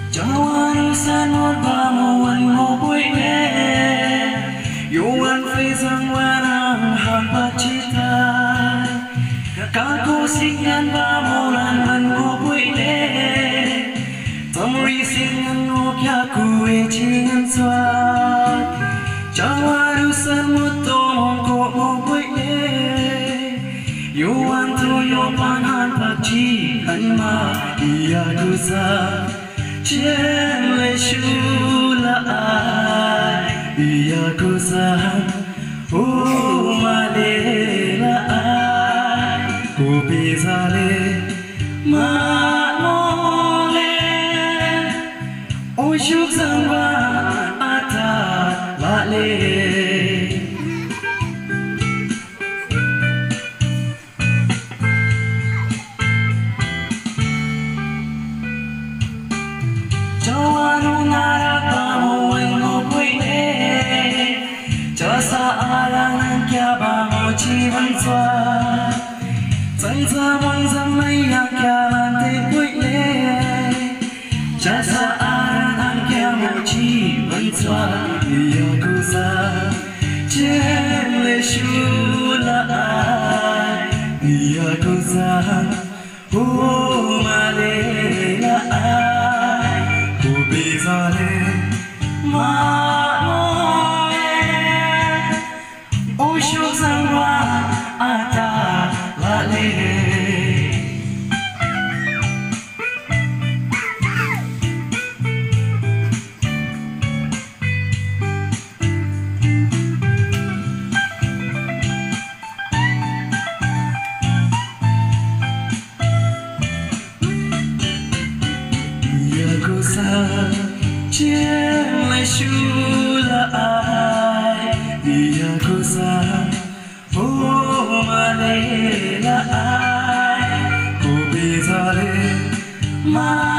Jawan sanur bamuan ngoboi ne Yuan fezang warang hampa cita Kako singan bamulan ngoboi ne Tamri singan ngokya kue jingan swat Jawaru sanmutong ngoboi ne Yuan tuyo panhan pakci hanma iya gusa Chen le shula ai Iya kusahan Umale la ai Kupizale Manole Ushuk sangwa ata lale Jawanu narak bamu ngoboi ne Jasa alangan kya bamu jiwan swa Zangza wangza maya kya lante boi ne Jasa alangan kya mu jiwan swa Iya kusa Jele shula ai Iya kusa Umale la ai Kupizale manole Ushuk sangwa ata lale Chen le shula ai Iya kusa Umale la ai Kupizale manole